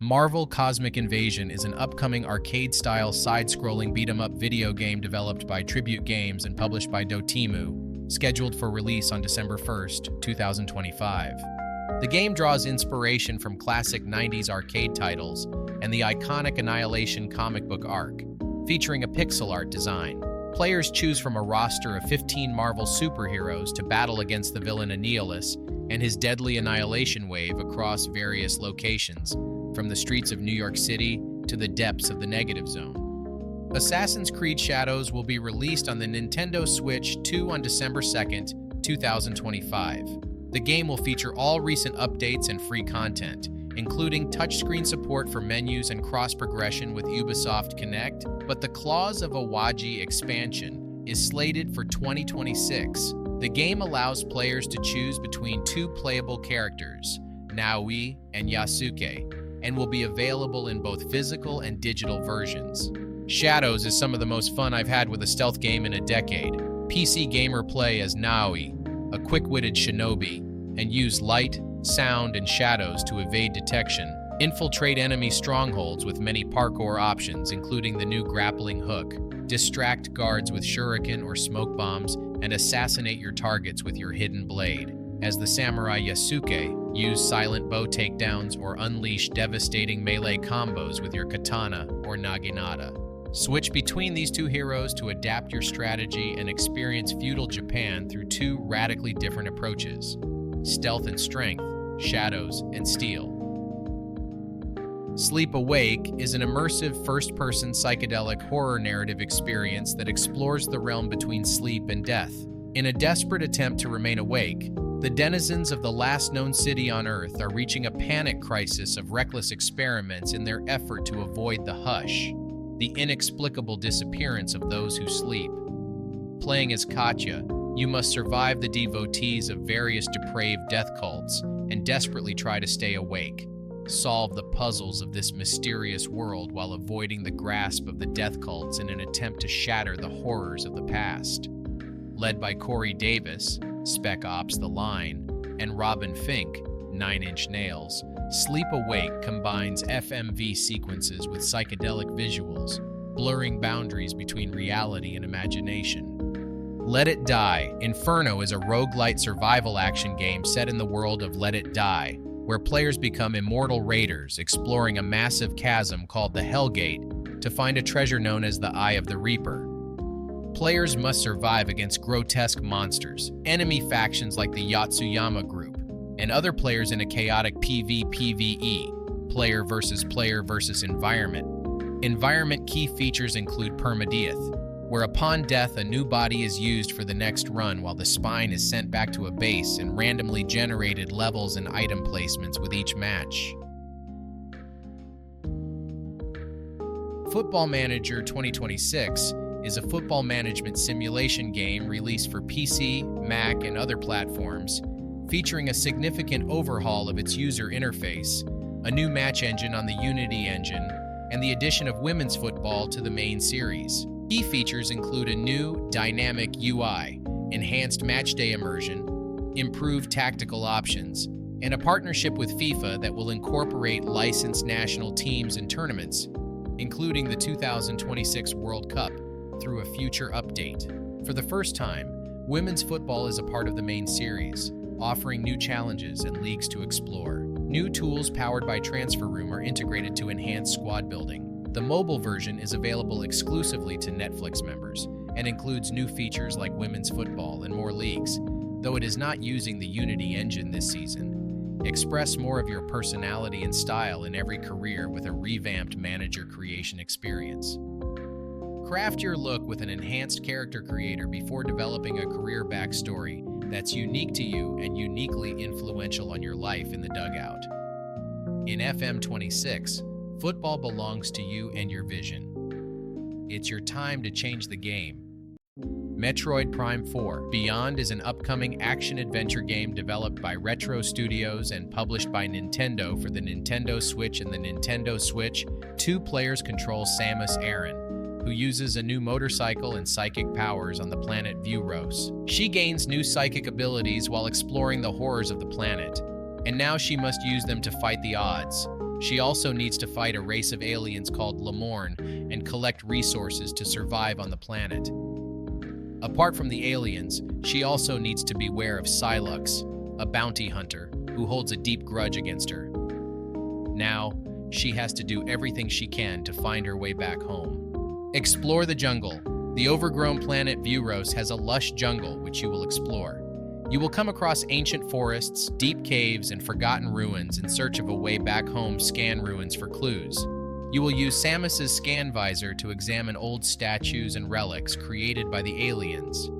Marvel Cosmic Invasion is an upcoming arcade-style side-scrolling beat-em-up video game developed by Tribute Games and published by Dotemu, scheduled for release on December 1st, 2025. The game draws inspiration from classic 90s arcade titles and the iconic Annihilation comic book arc, featuring a pixel art design. Players choose from a roster of 15 Marvel superheroes to battle against the villain Annihilus and his deadly annihilation wave across various locations, from the streets of New York City to the depths of the Negative Zone. Assassin's Creed Shadows will be released on the Nintendo Switch 2 on December 2nd, 2025. The game will feature all recent updates and free content, including touchscreen support for menus and cross-progression with Ubisoft Connect, but the Claws of Awaji expansion is slated for 2026. The game allows players to choose between two playable characters, Naoi and Yasuke, and will be available in both physical and digital versions. Shadows is some of the most fun I've had with a stealth game in a decade. PC gamer play as Naoi, a quick-witted shinobi, and use light, sound, and shadows to evade detection. Infiltrate enemy strongholds with many parkour options, including the new grappling hook. Distract guards with shuriken or smoke bombs, and assassinate your targets with your hidden blade. As the samurai Yasuke, use silent bow takedowns or unleash devastating melee combos with your katana or naginata. Switch between these two heroes to adapt your strategy and experience feudal Japan through two radically different approaches: stealth and strength, shadows and steel. Sleep Awake is an immersive first-person psychedelic horror narrative experience that explores the realm between sleep and death. In a desperate attempt to remain awake, the denizens of the last known city on Earth are reaching a panic crisis of reckless experiments in their effort to avoid the hush, the inexplicable disappearance of those who sleep. Playing as Katya, you must survive the devotees of various depraved death cults and desperately try to stay awake. Solve the puzzles of this mysterious world while avoiding the grasp of the death cults in an attempt to shatter the horrors of the past. Led by Corey Davis, Spec Ops: The Line, and Robin Fink, 9 Inch Nails, Sleep Awake combines FMV sequences with psychedelic visuals, blurring boundaries between reality and imagination. Let It Die Inferno is a roguelite survival action game set in the world of Let It Die, where players become immortal raiders exploring a massive chasm called the Hellgate to find a treasure known as the Eye of the Reaper. Players must survive against grotesque monsters, enemy factions like the Yatsuyama Group, and other players in a chaotic PvPvE, player versus environment. Environment key features include permadeath, where upon death a new body is used for the next run while the spine is sent back to a base, and randomly generated levels and item placements with each match. Football Manager 2026 is a football management simulation game released for PC, Mac, and other platforms, featuring a significant overhaul of its user interface, a new match engine on the Unity engine, and the addition of women's football to the main series. Key features include a new dynamic UI, enhanced matchday immersion, improved tactical options, and a partnership with FIFA that will incorporate licensed national teams and tournaments, including the 2026 World Cup, through a future update. For the first time, women's football is a part of the main series, offering new challenges and leagues to explore. New tools powered by Transfer Room are integrated to enhance squad building. The mobile version is available exclusively to Netflix members and includes new features like women's football and more leagues, though it is not using the Unity engine this season. Express more of your personality and style in every career with a revamped manager creation experience. Craft your look with an enhanced character creator before developing a career backstory that's unique to you and uniquely influential on your life in the dugout. In FM26, football belongs to you and your vision. It's your time to change the game. Metroid Prime 4 Beyond is an upcoming action-adventure game developed by Retro Studios and published by Nintendo for the Nintendo Switch and the Nintendo Switch. 2 players control Samus Aran, who uses a new motorcycle and psychic powers on the planet Vuros. She gains new psychic abilities while exploring the horrors of the planet, and now she must use them to fight the odds. She also needs to fight a race of aliens called Lemorn and collect resources to survive on the planet. Apart from the aliens, she also needs to beware of Silux, a bounty hunter who holds a deep grudge against her. Now, she has to do everything she can to find her way back home. Explore the jungle. The overgrown planet Vuros has a lush jungle which you will explore. You will come across ancient forests, deep caves, and forgotten ruins in search of a way back home. Scan ruins for clues. You will use Samus's scan visor to examine old statues and relics created by the aliens.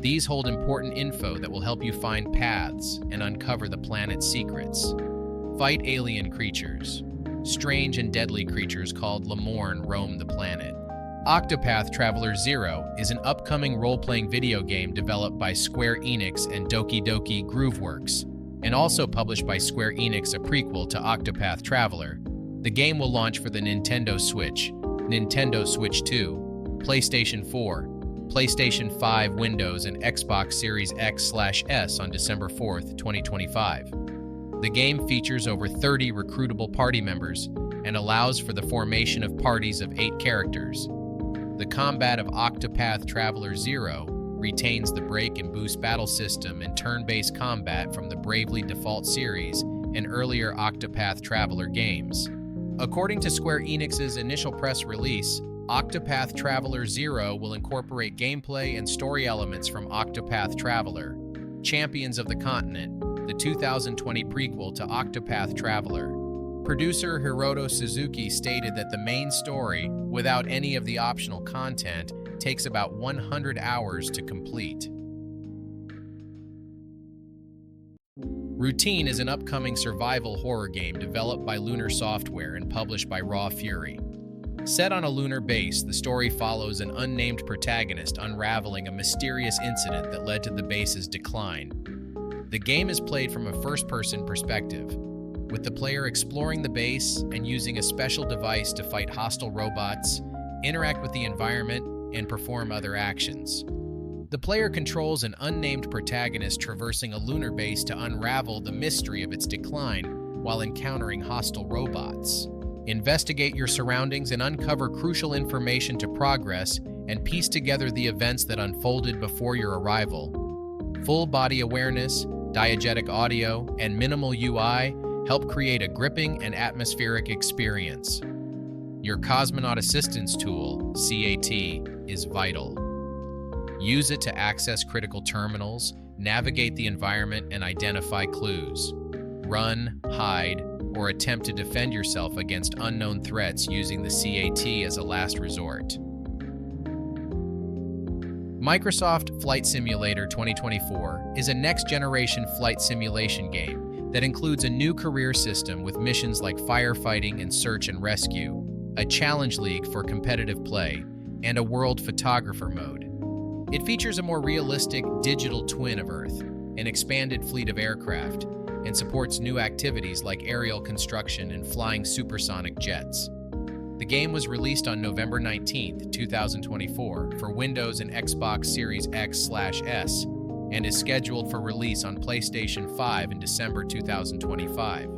These hold important info that will help you find paths and uncover the planet's secrets. Fight alien creatures. Strange and deadly creatures called Lemorn roam the planet. Octopath Traveler 0 is an upcoming role-playing video game developed by Square Enix and Doki Doki Grooveworks, and also published by Square Enix, a prequel to Octopath Traveler. The game will launch for the Nintendo Switch, Nintendo Switch 2, PlayStation 4, PlayStation 5, Windows, and Xbox Series X/S on December 4th, 2025. The game features over 30 recruitable party members and allows for the formation of parties of 8 characters. The combat of Octopath Traveler 0 retains the break and boost battle system and turn-based combat from the Bravely Default series and earlier Octopath Traveler games. According to Square Enix's initial press release, Octopath Traveler 0 will incorporate gameplay and story elements from Octopath Traveler, Champions of the Continent, the 2020 prequel to Octopath Traveler. Producer Hiroto Suzuki stated that the main story, without any of the optional content, takes about 100 hours to complete. Routine is an upcoming survival horror game developed by Lunar Software and published by Raw Fury. Set on a lunar base, the story follows an unnamed protagonist unraveling a mysterious incident that led to the base's decline. The game is played from a first-person perspective, with the player exploring the base and using a special device to fight hostile robots, interact with the environment, and perform other actions. The player controls an unnamed protagonist traversing a lunar base to unravel the mystery of its decline while encountering hostile robots. Investigate your surroundings and uncover crucial information to progress and piece together the events that unfolded before your arrival. Full body awareness, diegetic audio, and minimal UI help create a gripping and atmospheric experience. Your Cosmonaut Assistance Tool, CAT, is vital. Use it to access critical terminals, navigate the environment, and identify clues. Run, hide, or attempt to defend yourself against unknown threats using the CAT as a last resort. Microsoft Flight Simulator 2024 is a next-generation flight simulation game that includes a new career system with missions like firefighting and search and rescue, a challenge league for competitive play, and a world photographer mode. It features a more realistic digital twin of Earth, an expanded fleet of aircraft, and supports new activities like aerial construction and flying supersonic jets. The game was released on November 19, 2024 for Windows and Xbox Series X/S and is scheduled for release on PlayStation 5 in December 2025.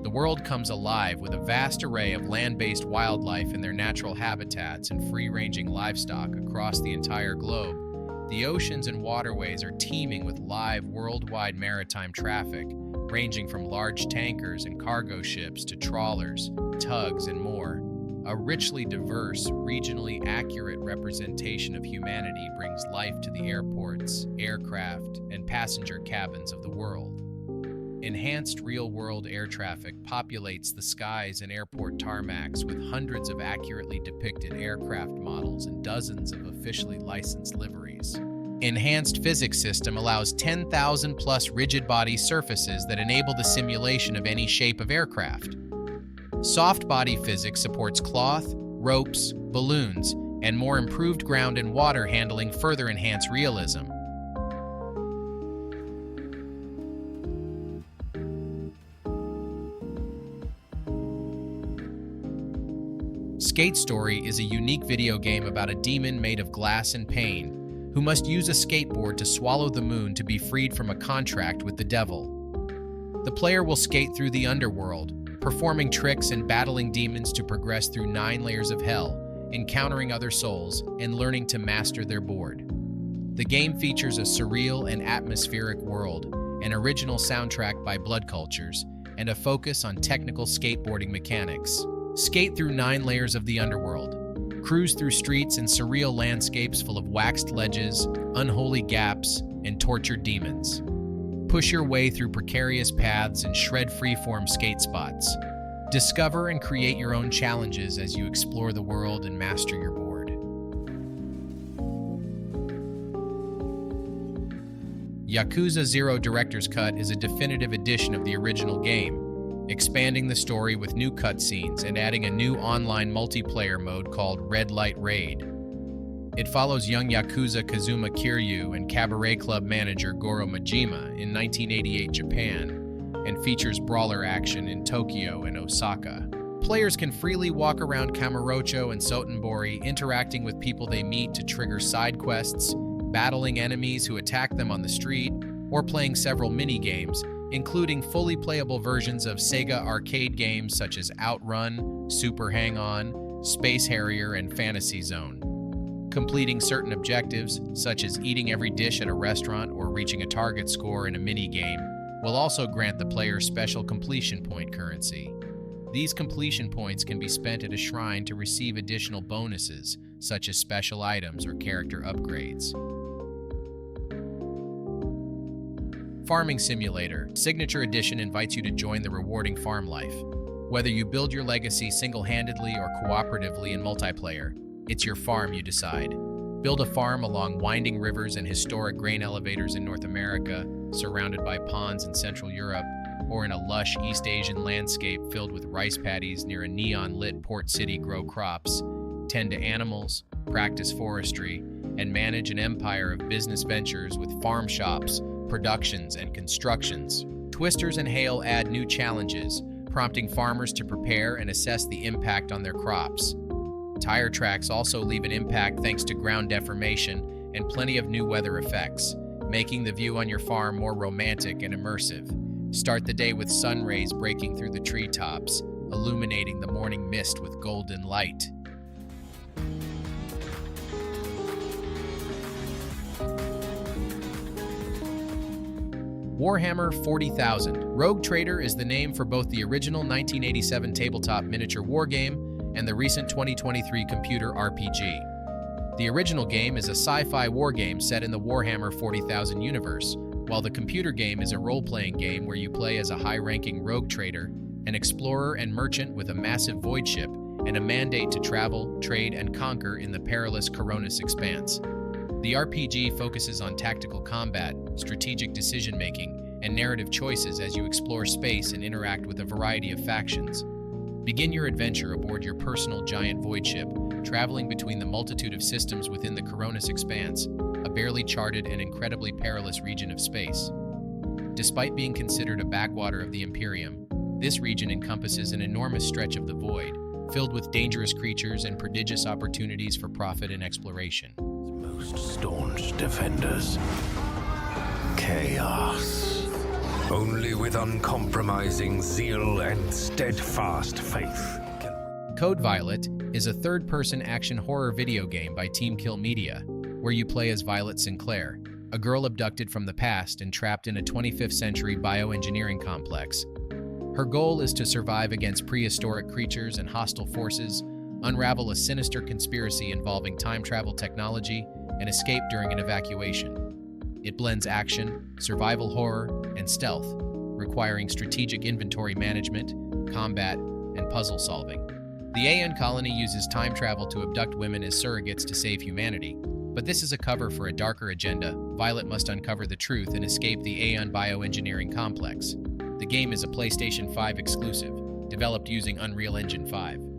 The world comes alive with a vast array of land-based wildlife in their natural habitats and free-ranging livestock across the entire globe. The oceans and waterways are teeming with live worldwide maritime traffic, ranging from large tankers and cargo ships to trawlers, tugs, and more. A richly diverse, regionally accurate representation of humanity brings life to the airports, aircraft, and passenger cabins of the world. Enhanced real-world air traffic populates the skies and airport tarmacs with hundreds of accurately depicted aircraft models and dozens of officially licensed liveries. Enhanced physics system allows 10,000-plus rigid-body surfaces that enable the simulation of any shape of aircraft. Soft body physics supports cloth, ropes, balloons, and more improved ground and water handling further enhance realism. Skate Story is a unique video game about a demon made of glass and pain who must use a skateboard to swallow the moon to be freed from a contract with the devil. The player will skate through the underworld, performing tricks and battling demons to progress through 9 layers of hell, encountering other souls, and learning to master their board. The game features a surreal and atmospheric world, an original soundtrack by Blood Cultures, and a focus on technical skateboarding mechanics. Skate through 9 layers of the underworld. Cruise through streets and surreal landscapes full of waxed ledges, unholy gaps, and tortured demons. Push your way through precarious paths and shred freeform skate spots. Discover and create your own challenges as you explore the world and master your board. Yakuza 0 Director's Cut is a definitive edition of the original game, expanding the story with new cutscenes and adding a new online multiplayer mode called Red Light Raid. It follows young Yakuza Kazuma Kiryu and Cabaret Club manager Goro Majima in 1988 Japan, and features brawler action in Tokyo and Osaka. Players can freely walk around Kamurocho and Sotenbori, interacting with people they meet to trigger side quests, battling enemies who attack them on the street, or playing several mini-games, including fully playable versions of Sega arcade games such as Outrun, Super Hang-On, Space Harrier, and Fantasy Zone. Completing certain objectives, such as eating every dish at a restaurant or reaching a target score in a mini-game, will also grant the player special completion point currency. These completion points can be spent at a shrine to receive additional bonuses, such as special items or character upgrades. Farming Simulator Signature Edition invites you to join the rewarding farm life. Whether you build your legacy single-handedly or cooperatively in multiplayer, it's your farm, you decide. Build a farm along winding rivers and historic grain elevators in North America, surrounded by ponds in Central Europe, or in a lush East Asian landscape filled with rice paddies near a neon-lit port city. Grow crops, tend to animals, practice forestry, and manage an empire of business ventures with farm shops, productions, and constructions. Twisters and hail add new challenges, prompting farmers to prepare and assess the impact on their crops. Tire tracks also leave an impact thanks to ground deformation and plenty of new weather effects, making the view on your farm more romantic and immersive. Start the day with sun rays breaking through the treetops, illuminating the morning mist with golden light. Warhammer 40,000. Rogue Trader is the name for both the original 1987 tabletop miniature wargame and the recent 2023 computer RPG. The original game is a sci-fi wargame set in the Warhammer 40,000 universe, while the computer game is a role-playing game where you play as a high-ranking rogue trader, an explorer and merchant with a massive void ship, and a mandate to travel, trade, and conquer in the perilous Coronis expanse. The RPG focuses on tactical combat, strategic decision-making, and narrative choices as you explore space and interact with a variety of factions. Begin your adventure aboard your personal giant void ship, traveling between the multitude of systems within the Coronis expanse, a barely charted and incredibly perilous region of space. Despite being considered a backwater of the Imperium, this region encompasses an enormous stretch of the void, filled with dangerous creatures and prodigious opportunities for profit and exploration. Most staunch defenders. Chaos. Only with uncompromising zeal and steadfast faith. Code Violet is a third-person action horror video game by Team Kill Media, where you play as Violet Sinclair, a girl abducted from the past and trapped in a 25th century bioengineering complex. Her goal is to survive against prehistoric creatures and hostile forces, unravel a sinister conspiracy involving time travel technology, and escape during an evacuation. It blends action, survival horror, and stealth, requiring strategic inventory management, combat, and puzzle solving. The Aeon colony uses time travel to abduct women as surrogates to save humanity, but this is a cover for a darker agenda. Violet must uncover the truth and escape the Aeon bioengineering complex. The game is a PlayStation 5 exclusive, developed using Unreal Engine 5.